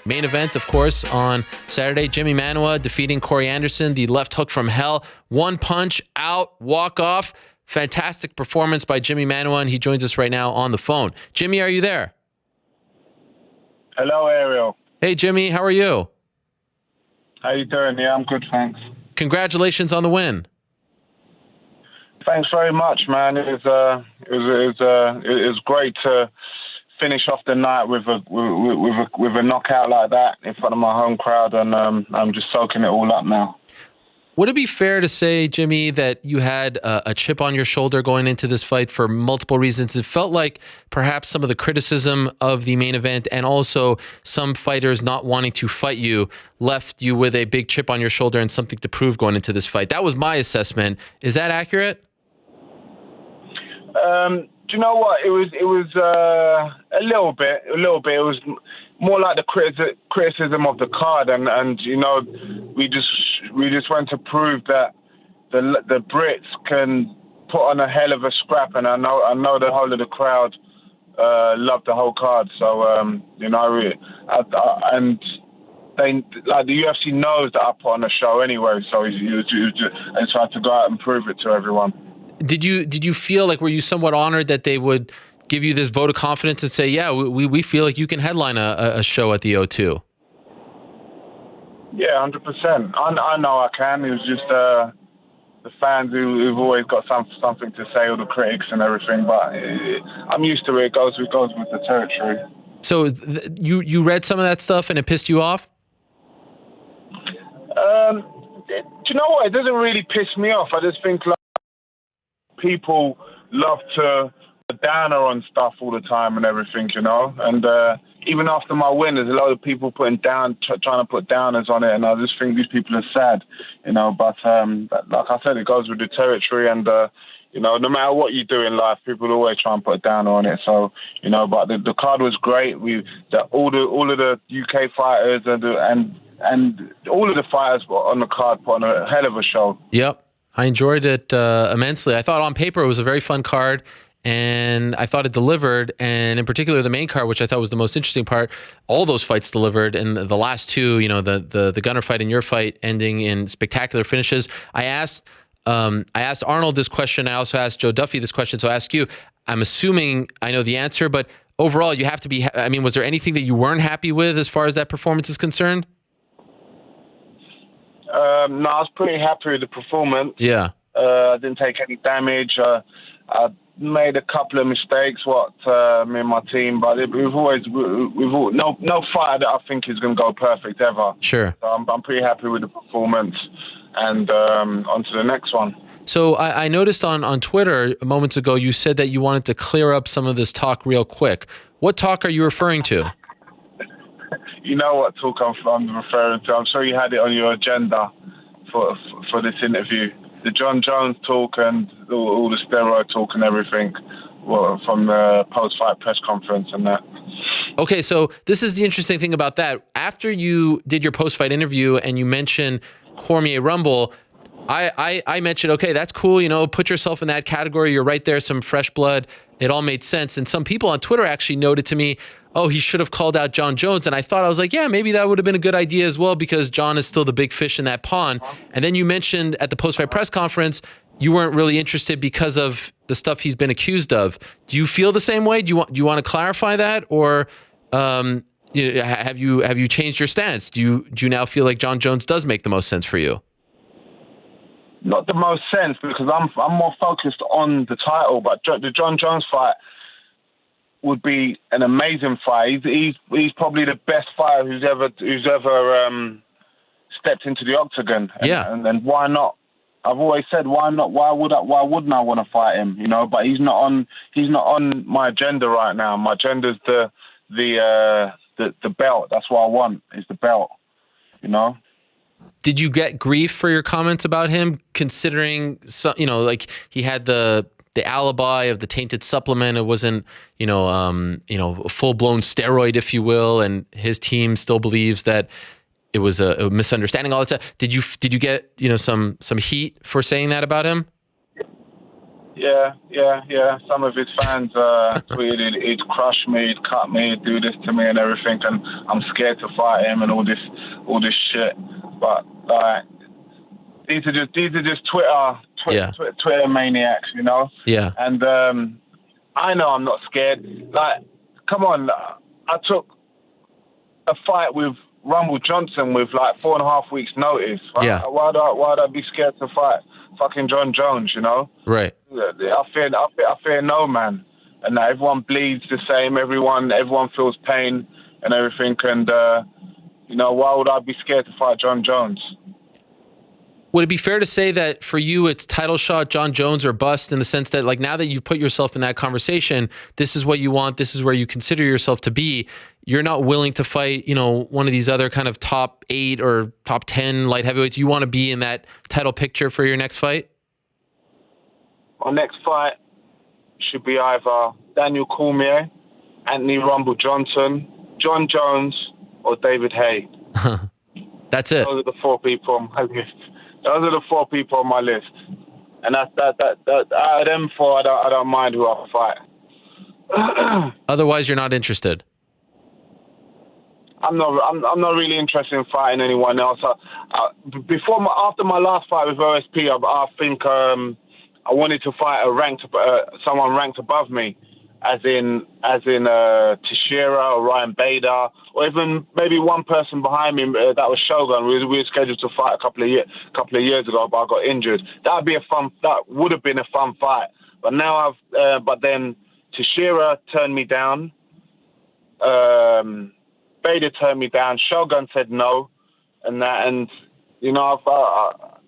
Main event, of course, on Saturday. Jimi Manuwa defeating Corey Anderson, the left hook from hell. One punch, out, walk off. Fantastic performance by Jimi Manuwa, and he joins us right now on the phone. Jimmy, are you there? Hello, Ariel. Hey, Jimmy, how are you? How you doing? Yeah, I'm good, thanks. Congratulations on the win. Thanks very much, man. It was great to finish off the night with a knockout like that in front of my home crowd, and I'm just soaking it all up now. Would it be fair to say, Jimmy, that you had a chip on your shoulder going into this fight for multiple reasons? It felt like perhaps some of the criticism of the main event and also some fighters not wanting to fight you left you with a big chip on your shoulder and something to prove going into this fight. That was my assessment. Is that accurate? Do you know what? It was a little bit. It was more like the criticism of the card, and you know, we just want to prove that the Brits can put on a hell of a scrap, and I know the whole of the crowd loved the whole card. So you know, and they like the UFC knows that I put on a show anyway. So he tried to go out and prove it to everyone. Did you feel like, were you somewhat honored that they would give you this vote of confidence and say, yeah, we feel like you can headline a show at the O2? Yeah, 100%. I know I can. It was just the fans who've always got something to say, or the critics and everything. But I'm used to it. It goes with the territory. So you read some of that stuff and it pissed you off? Do you know what? It doesn't really piss me off. I just think people love to downer on stuff all the time and everything, you know. And even after my win, there's a lot of people trying to put downers on it, and I just think these people are sad, you know. But like I said, it goes with the territory, and you know, no matter what you do in life, people always try and put a downer on it. So, you know, but the card was great. All of the UK fighters and all of the fighters on the card put on a hell of a show. Yep. I enjoyed it immensely. I thought on paper it was a very fun card, and I thought it delivered. And in particular, the main card, which I thought was the most interesting part, all those fights delivered. And the last two, you know, the Gunnar fight and your fight ending in spectacular finishes. I asked Arnold this question. I also asked Joe Duffy this question. So I ask you, I'm assuming I know the answer, but overall, you have to be, I mean, was there anything that you weren't happy with as far as that performance is concerned? No, I was pretty happy with the performance. Yeah. I didn't take any damage. I made a couple of mistakes, me and my team, but no fighter that I think is going to go perfect ever. Sure. So I'm pretty happy with the performance, and on to the next one. So I noticed on Twitter moments ago, you said that you wanted to clear up some of this talk real quick. What talk are you referring to? You know what talk I'm referring to. I'm sure you had it on your agenda for this interview. The John Jones talk and all the steroid talk and everything from the post-fight press conference and that. Okay, so this is the interesting thing about that. After you did your post-fight interview and you mentioned Cormier Rumble, I mentioned, okay, that's cool, you know, put yourself in that category. You're right there, some fresh blood. It all made sense. And some people on Twitter actually noted to me, oh, he should have called out John Jones. And I was like, yeah, maybe that would have been a good idea as well, because John is still the big fish in that pond. And then you mentioned at the post-fight press conference, you weren't really interested because of the stuff he's been accused of. Do you feel the same way? Do you want to clarify that? Or have you changed your stance? Do you now feel like John Jones does make the most sense for you? Not the most sense, because I'm more focused on the title, but the John Jones fight would be an amazing fight. He's probably the best fighter who's ever stepped into the octagon. And then why not? I've always said, why not? Why wouldn't I want to fight him? You know, but he's not on my agenda right now. My agenda's the belt. That's what I want, is the belt. You know. Did you get grief for your comments about him, considering, you know, like he had the alibi of the tainted supplement? It wasn't, you know, a full-blown steroid, if you will, and his team still believes that it was a misunderstanding, all that stuff. Did you get, you know, some heat for saying that about him? Yeah. Some of his fans tweeted he'd crush me, he'd cut me, he'd do this to me and everything, and I'm scared to fight him and all this shit. But these are just Twitter maniacs, you know. Yeah. And I know I'm not scared. Like, come on, I took a fight with Rumble Johnson with like 4.5 weeks notice. Right? Yeah. Why'd I be scared to fight fucking John Jones, you know? Right. I fear no man. And everyone bleeds the same. Everyone feels pain and everything. And, you know, why would I be scared to fight John Jones? Would it be fair to say that for you, it's title shot, John Jones or bust, in the sense that, like, now that you've put yourself in that conversation, this is what you want, this is where you consider yourself to be, you're not willing to fight, you know, one of these other kind of top 8 or top 10 light heavyweights? You want to be in that title picture for your next fight? My next fight should be either Daniel Cormier, Anthony Rumble Johnson, John Jones, or David Haye. That's it. Those are the 4 people on my list. Those are the 4 people on my list, and out of them 4, I don't mind who I fight. Otherwise, you're not interested. I'm not really interested in fighting anyone else. After my last fight with OSP, I think I wanted to fight someone ranked above me, as in Teixeira or Ryan Bader, or even maybe one person behind me that was Shogun. We were scheduled to fight a couple of years ago, but I got injured. That would have been a fun fight. But now but then Teixeira turned me down. Bader turned me down. Shogun said no, and you know,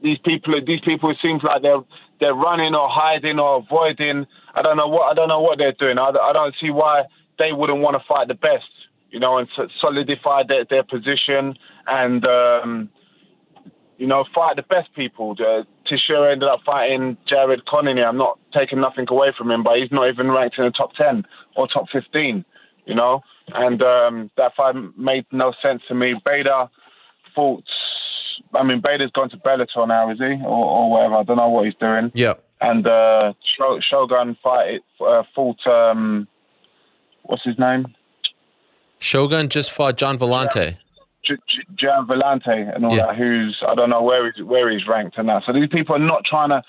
these people. It seems like they're running or hiding or avoiding. I don't know what they're doing. I don't see why they wouldn't want to fight the best, you know, and solidify their position and you know, fight the best people. Teixeira ended up fighting Jared Connolly. I'm not taking nothing away from him, but he's not even ranked in the top 10 or top 15, you know. And that fight made no sense to me. Bader's gone to Bellator now, is he? Or whatever. I don't know what he's doing. Yeah. And Shogun fought, what's his name? Shogun just fought John Vellante. John Vellante and all that. I don't know where he's ranked and that. So these people are not trying to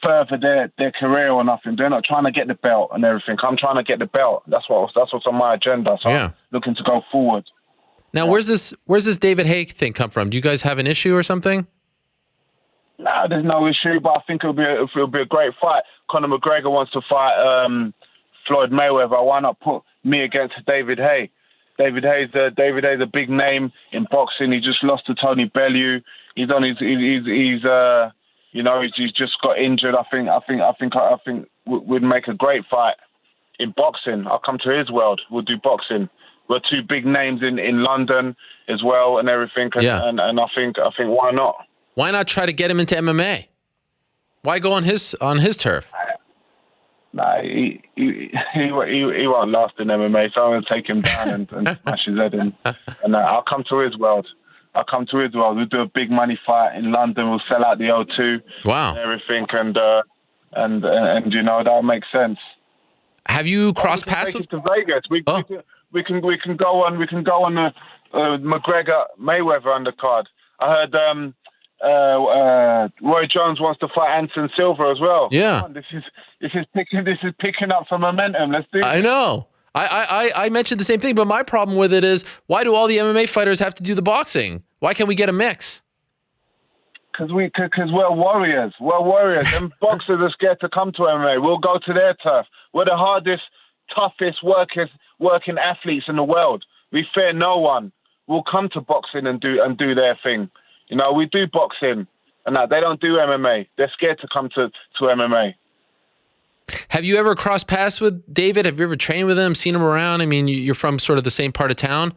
further their career or nothing. They're not trying to get the belt and everything. I'm trying to get the belt. That's what's on my agenda. So I'm looking to go forward. Now, where's this David Haye thing come from? Do you guys have an issue or something? No, there's no issue, but I think it'll be a great fight. Conor McGregor wants to fight Floyd Mayweather. Why not put me against David Haye? David Haye's a big name in boxing. He just lost to Tony Bellew. He's just got injured. I think we'd make a great fight in boxing. I'll come to his world. We'll do boxing. We're 2 big names in London as well and everything. And I think why not? Why not try to get him into MMA? Why go on his turf? Nah, he won't last in MMA, so I'm going to take him down and smash his head in. And I'll come to his world. We'll do a big money fight in London. We'll sell out the O2. Wow. And everything, and you know, that'll make sense. Have you crossed paths with? To Vegas. We can go on the McGregor Mayweather undercard. I heard Roy Jones wants to fight Anderson Silva as well. Yeah. This is picking up some momentum. Let's do this. I know. I mentioned the same thing, but my problem with it is, why do all the MMA fighters have to do the boxing? Why can't we get a mix? Because we're warriors. And boxers are scared to come to MMA. We'll go to their turf. We're the hardest, toughest working athletes in the world. We fear no one. We'll come to boxing and do their thing. You know, we do boxing, and that they don't do MMA. They're scared to come to MMA. Have you ever crossed paths with David? Have you ever trained with him, seen him around? I mean, you're from sort of the same part of town.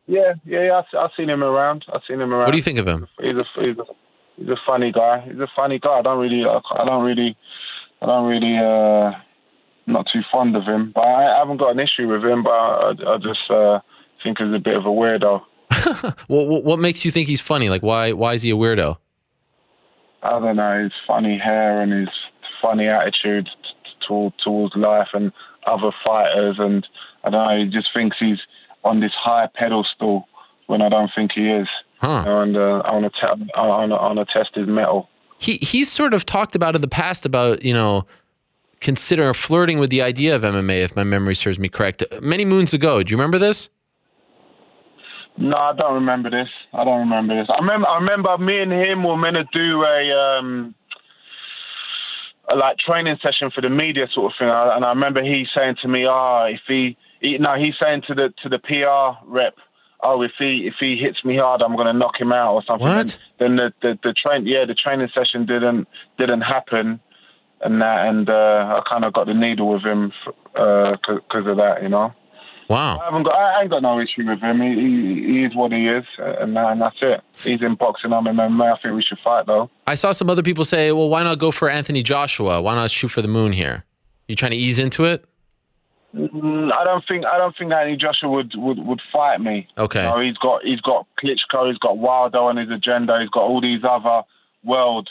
Yeah. I've seen him around. What do you think of him? He's a funny guy. I don't really, not too fond of him. But I haven't got an issue with him. But I just think he's a bit of a weirdo. Well, what makes you think he's funny? Like, why is he a weirdo? I don't know. His funny hair and his funny attitude towards life and other fighters, and I don't know, he just thinks he's on this high pedestal when I don't think he is. Huh. You know, and I want to test his mettle. He's sort of talked about in the past about, consider flirting with the idea of MMA, if my memory serves me correct, many moons ago. Do you remember this? No, I don't remember this. I remember me and him were meant to do a like training session for the media sort of thing, and I remember he saying to me, he's saying to the PR rep, if he hits me hard, I'm gonna knock him out or something. What? Then the training session didn't happen, and I kind of got the needle with him because of that, Wow. I ain't got no issue with him. He is what he is, and that's it. He's in boxing, I'm in MMA. I think we should fight, though. I saw some other people say, well, why not go for Anthony Joshua? Why not shoot for the moon here? You trying to ease into it? I don't think Anthony Joshua would fight me. Okay. He's got Klitschko, he's got Wilder on his agenda, he's got all these other world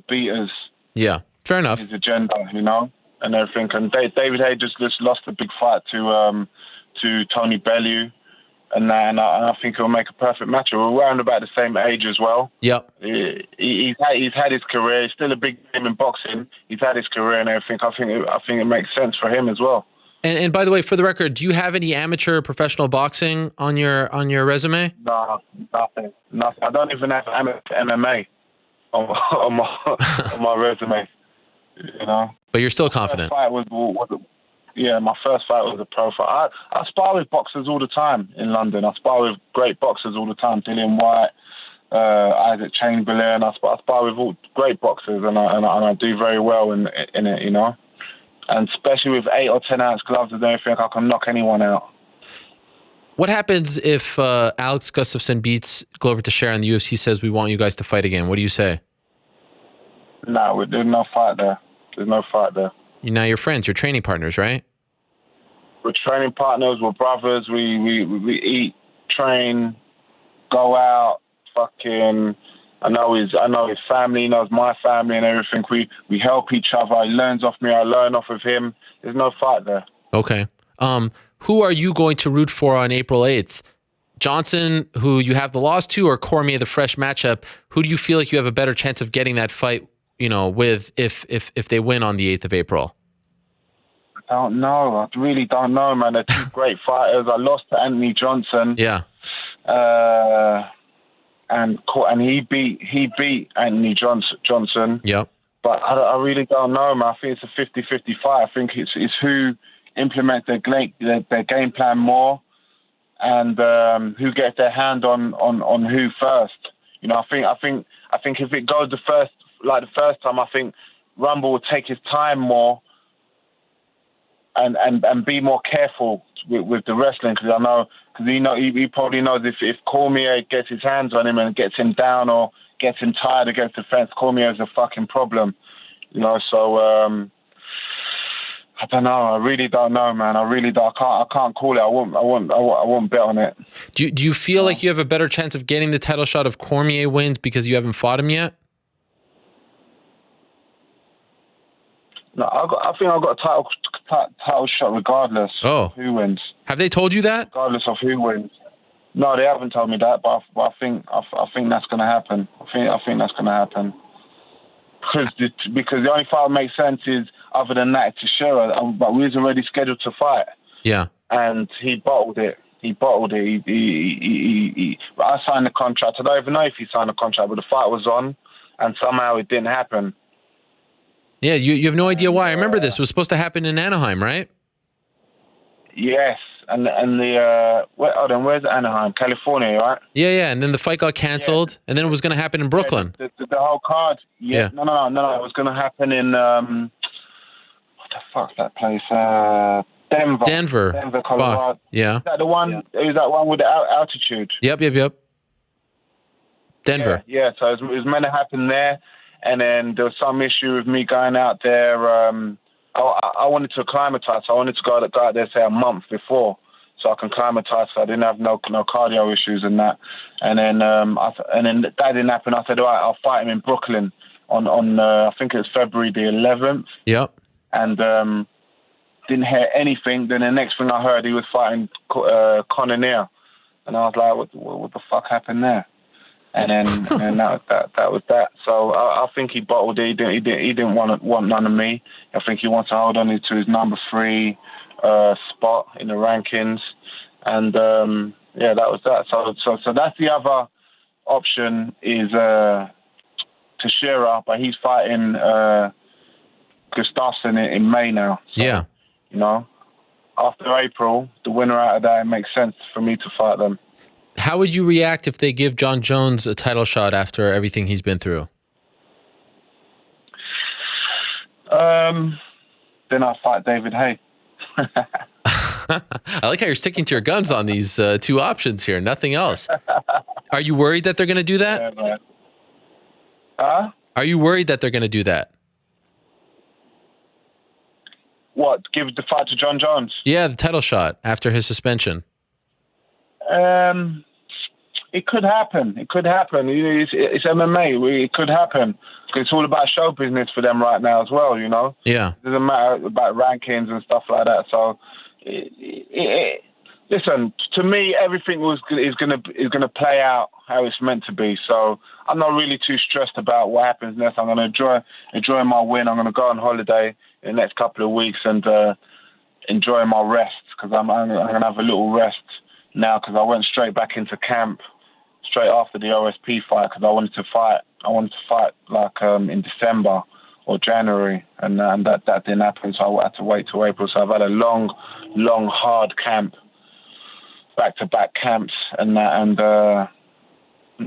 beaters. Yeah, fair enough. His agenda, and everything. And David Haye just lost a big fight to Tony Bellew, and I think it'll make a perfect match. We're around about the same age as well. Yep. He's had his career. He's still a big name in boxing. He's had his career and everything. I think it makes sense for him as well. And by the way, for the record, do you have any amateur professional boxing on your resume? No, nothing. I don't even have amateur MMA on my resume. But you're still confident. My first fight was a pro fight. I spar with boxers all the time in London. I spar with great boxers all the time. Dillian White, Isaac Chamberlain. I spar with all great boxers, and I do very well in it, And especially with 8 or 10 ounce gloves and everything, I can knock anyone out. What happens if Alex Gustafsson beats Glover Teixeira and the UFC says we want you guys to fight again? What do you say? No, there's no fight there. Now you're friends. You're training partners, right? We're training partners. We're brothers. We eat, train, go out. Fucking. I know his family. He knows my family and everything. We help each other. He learns off me. I learn off of him. There's no fight there. Okay. Who are you going to root for on April 8th? Johnson, who you have the loss to, or Cormier, the fresh matchup? Who do you feel like you have a better chance of getting that fight, with if they win on the 8th of April? I don't know. I really don't know, man. They're two great fighters. I lost to Anthony Johnson. Yeah. And he beat Anthony Johnson. Yep. But I really don't know, man. I think it's a 50-50 fight. I think it's who implements their game plan more, and who gets their hand on who first. I think if it goes the first time, I think Rumble will take his time more and be more careful with the wrestling, because he probably knows if Cormier gets his hands on him and gets him down or gets him tired against the fence, Cormier is a fucking problem. So I don't know. I really don't know, man. I can't call it. I won't bet on it. Do you feel like you have a better chance of getting the title shot if Cormier wins because you haven't fought him yet? No, I think I've got a title shot regardless of who wins. Have they told you that? Regardless of who wins. No, they haven't told me that, but I think that's going to happen. I think that's going to happen. Because the only fight that makes sense is, other than that, Teixeira, but we was already scheduled to fight. Yeah. And he bottled it. He I signed the contract. I don't even know if he signed the contract, but the fight was on, and somehow it didn't happen. Yeah, you have no idea why. I remember this. It was supposed to happen in Anaheim, right? Yes. And where's Anaheim? California, right? Yeah. And then the fight got canceled, and then it was going to happen in Brooklyn. The whole card. Yeah. No. It was going to happen in what the fuck's that place? Denver. Denver, Colorado. Fuck. Yeah. Is that the one? Is that one with the altitude? Yep. Denver. Yeah. So it was meant to happen there, and then there was some issue with me going out there. I wanted to acclimatize. I wanted to go out there, say, a month before, so I can acclimatize. So I didn't have no cardio issues and that. And then that didn't happen. I said, all right, I'll fight him in Brooklyn. on I think it was February the 11th. Yep. And didn't hear anything. Then the next thing I heard, he was fighting Conor Neal, and I was like, what the fuck happened there? And then that was that. So I think he bottled it. He didn't want none of me. I think he wants to hold on to his number 3 spot in the rankings, and yeah, that was that. So that's the other option is Teixeira, but he's fighting Gustafsson in May now. So, Yeah. You know, after April, the winner out of that, it makes sense for me to fight them. How would you react if they give John Jones a title shot after everything he's been through? Then I'll fight David Haye. I like how you're sticking to your guns on these 2 options here. Nothing else. Are you worried that they're going to do that? Are you worried that they're going to do that? What? Give the fight to John Jones? Yeah, the title shot after his suspension. It could happen. It could happen. It's MMA. It could happen. It's all about show business for them right now as well, you know? Yeah. It doesn't matter about rankings and stuff like that. So, listen, to me, everything is gonna play out how it's meant to be. So I'm not really too stressed about what happens next. I'm gonna enjoy my win. I'm gonna go on holiday in the next couple of weeks and enjoy my rest, because I'm gonna have a little rest now, because I went straight back into camp straight after the OSP fight, because I wanted to fight like in December or January, and that didn't happen, so I had to wait till April. So I've had a long hard camp, back-to-back camps, and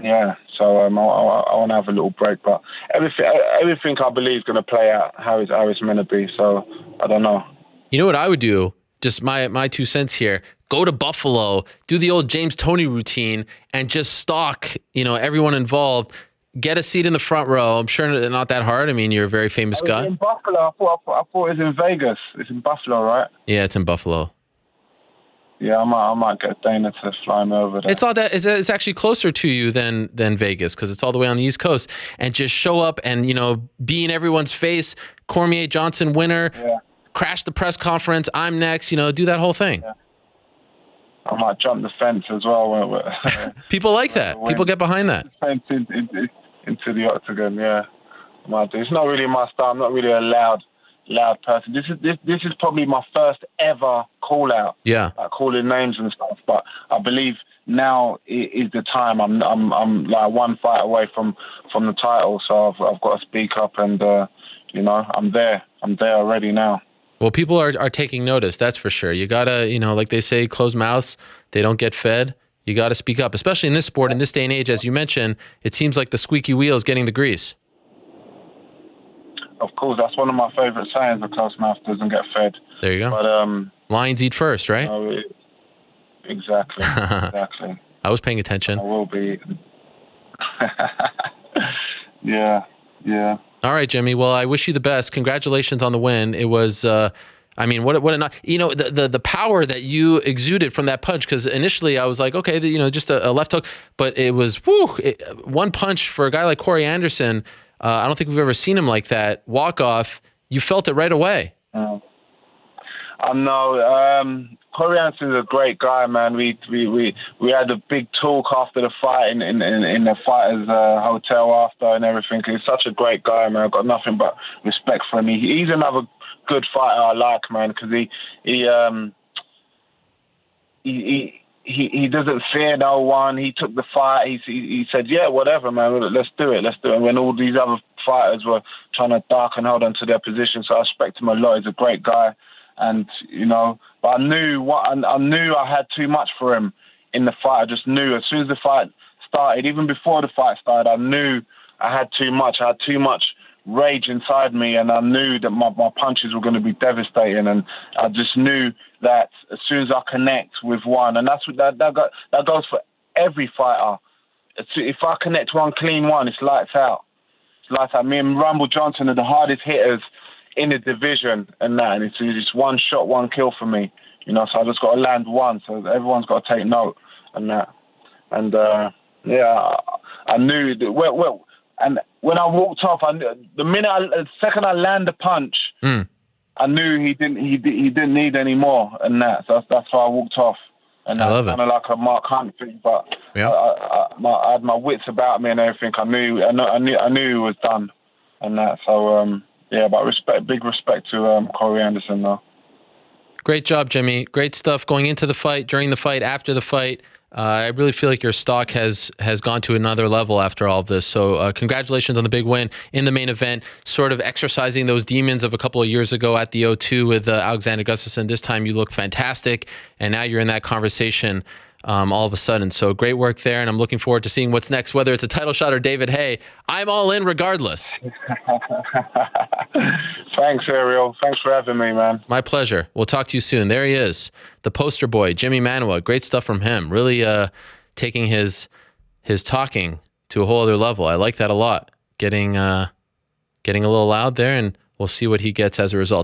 yeah. So I want to have a little break, but everything I believe is going to play out how it's meant to be. So I don't know. You know what I would do? Just my 2 cents here. Go to Buffalo, do the old James Toney routine, and just stalk, everyone involved. Get a seat in the front row. I'm sure it's not that hard. I mean, you're a very famous guy. In Buffalo. I thought it was in Vegas. It's in Buffalo, right? Yeah, it's in Buffalo. Yeah, I might get Dana to fly me over there. It's not that. It's actually closer to you than Vegas, because it's all the way on the East Coast. And just show up and be in everyone's face. Cormier Johnson winner. Yeah. Crash the press conference. I'm next. Do that whole thing. Yeah. I might jump the fence as well. People like that. People get behind that. Fence into the octagon. Yeah, I might do. It's not really my style. I'm not really a loud person. This is probably my first ever call out. Yeah, like calling names and stuff. But I believe now is the time. I'm like 1 fight away from the title, so I've got to speak up, and I'm there already now. Well, people are taking notice, that's for sure. You gotta, like they say, closed mouths, they don't get fed. You gotta speak up, especially in this sport, in this day and age. As you mentioned, it seems like the squeaky wheel is getting the grease. Of course, that's one of my favorite sayings: "A closed mouth doesn't get fed." There you go. But lions eat first, right? Exactly. I was paying attention. I will be. Yeah. All right, Jimmy. Well, I wish you the best. Congratulations on the win. It was, what the power that you exuded from that punch. Because initially I was like, okay, just a left hook, but it was one punch for a guy like Corey Anderson. I don't think we've ever seen him like that. Walk off. You felt it right away. I know. Corey Anderson's a great guy, man. We had a big talk after the fight in the fighters' hotel after and everything. He's such a great guy, man. I've got nothing but respect for him. He's another good fighter I like, man, because he doesn't fear no one. He took the fight. He said, yeah, whatever, man. Let's do it. And when all these other fighters were trying to darken hold on to their position, so I respect him a lot. He's a great guy. And, but I knew I had too much for him in the fight. I just knew as soon as the fight started, even before the fight started, I knew I had too much. I had too much rage inside me, and I knew that my punches were going to be devastating. And I just knew that as soon as I connect with one, and that's what that goes for every fighter. If I connect one clean one, it's lights out. It's lights out. Me and Rumble Johnson are the hardest hitters in the division, and it's just one shot, one kill for me, so I just got to land one, so everyone's got to take note, and I knew that, well, And when I walked off, the second I land the punch, I knew he didn't need any more, and that's why I walked off. And I that's love it. kind of like a Mark Hunt thing, but Yeah. I had my wits about me and everything. I knew it was done, and that. So yeah, but big respect to Corey Anderson though. Great job, Jimmy. Great stuff going into the fight, during the fight, after the fight. I really feel like your stock has gone to another level after all of this. So congratulations on the big win in the main event, sort of exercising those demons of a couple of years ago at the O2 with Alexander Gustafsson. This time you look fantastic, and now you're in that conversation all of a sudden. So great work there, and I'm looking forward to seeing what's next, whether it's a title shot or David Haye. I'm all in regardless. Thanks, Ariel. Thanks for having me, man. My pleasure. We'll talk to you soon. There he is, the poster boy, Jimi Manuwa. Great stuff from him. Really taking his talking to a whole other level. I like that a lot. Getting a little loud there, and we'll see what he gets as a result.